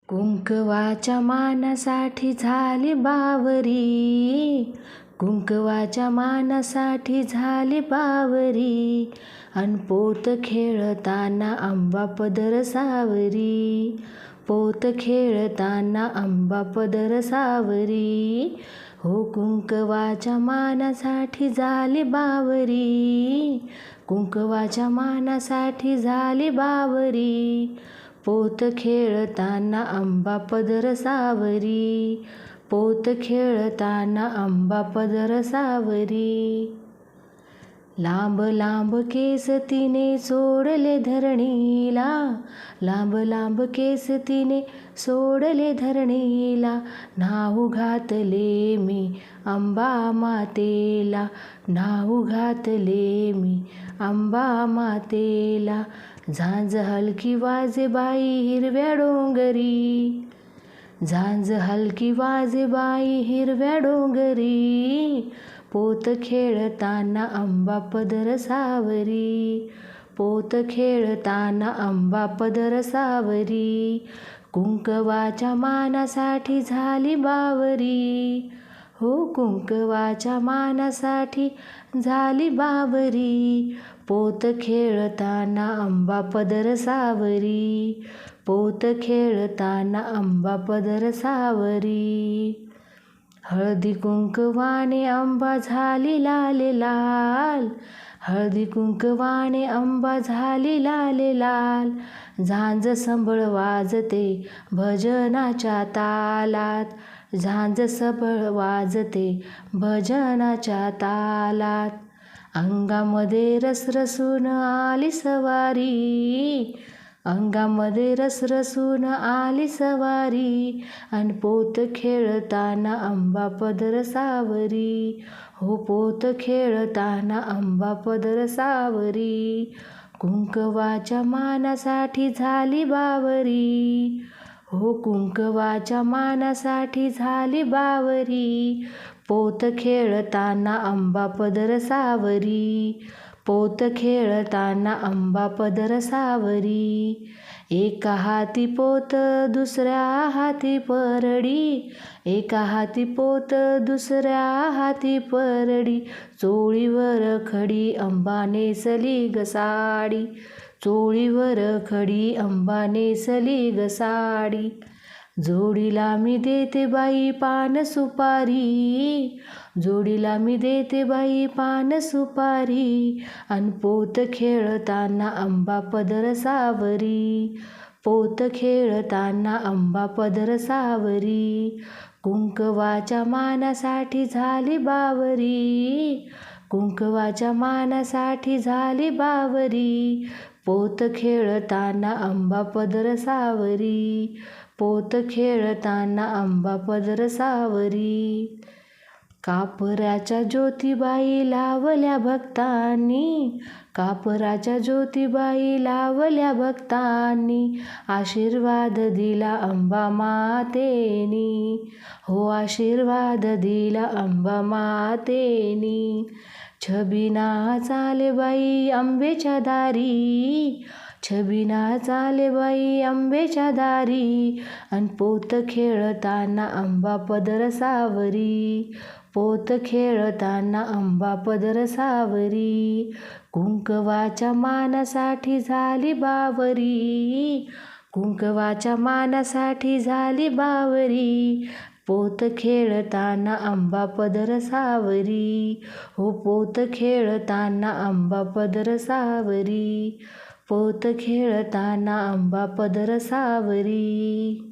कुंकवाच्या मानासाठी झाली बावरी, कुंकवाच्या मानासाठी झाली बावरी, अन पोत खेळताना आंबा पदर सावरी, पोत खेळताना आंबा पदर सावरी. हो कुंकवाच्या मानासाठी झाली बावरी, कुंकवाच्या मानासाठी झाली बावरी, पोत खेळताना आंबा पदर सावरी, पोत खेळताना आंबा पदर सावरी. लांब लांब केस तिने सोडले धरणीला, लांब लांब केस तिने सोडले धरणीला, नाव घातले मी अंबा मातेला, नाव घातले मी अंबा मातेला. झांज हलकी वाजे बाई हिरव्या डोंगरी, झांज हलकी वाजे बाई हिरव्या डोंगरी, पोत खेळताना आंबा पदर सावरी, पोत खेळताना आंबा पदर सावरी. कुंकवाच्या मानासाठी झाली बावरी, हो कुंकवाच्या मानासाठी झाली बावरी, पोत खेळताना आंबा पदर सावरी, पोत खेळताना आंबा पदर सावरी. हळदी कुंकवाने आंबा झाली लाल लाल, हळदी कुंकवाने आंबा झाली लाल लाल, झांज संबळ वाजते भजनाच्या तालात, झांज संबळ वाजते भजनाच्या तालात. अंगामध्ये रसरसून आली सवारी, अंगामध्ये रसरसून आली सवारी, अन पोत खेळताना आंबा पदर सावरी, हो पोत खेळताना आंबा पदर सावरी. कुंकवाच्या मानासाठी झाली बावरी, हो कुंकवाच्या मानासाठी झाली बावरी, पोत खेळताना आंबा पदर सावरी, पोत खेळताना आंबा पदर सावरी. एका हाती पोत दुसऱ्या हाती परडी, एका हाती पोत दुसऱ्या हाती परडी, चोळीवर खडी अंबा नेसली ग साडी, चोळीवर खडी अंबा नेसली ग साडी. जोडीला मी देते बाई पान सुपारी, जोडीला मी देते बाई पान सुपारी, अन पोत खेळताना आंबा पदर सावरी, पोत खेळताना आंबा पदर सावरी. कुंकवाच्या मानासाठी झाली बावरी, कुंकवाच्या मानासाठी झाली बावरी, पोत खेळताना आंबा पदर सावरी, पोत खेळताना आंबा पदर सावरी. कापराच्या ज्योतिबाई लावल्या भक्तांनी, कापराच्या ज्योतिबाई लावल्या भक्तांनी, आशीर्वाद दिला अंबा मातेनी, हो आशीर्वाद दिला अंबा मातेनी. छबिना चाले बाई आंबेच्या दारी, छबिना चाले बाई आंबेच्या दारी, अन पोत खेळताना आंबा पदर सावरी, पोत खेळताना आंबा पदर सावरी. कुंकवाच्या मानासाठी झाली बावरी, कुंकवाच्या मानासाठी झाली बावरी, पोत खेळताना आंबा पदर सावरी, हो पोत खेळताना आंबा पदर सावरी, पोत खेळताना आंबा पदर सावरी.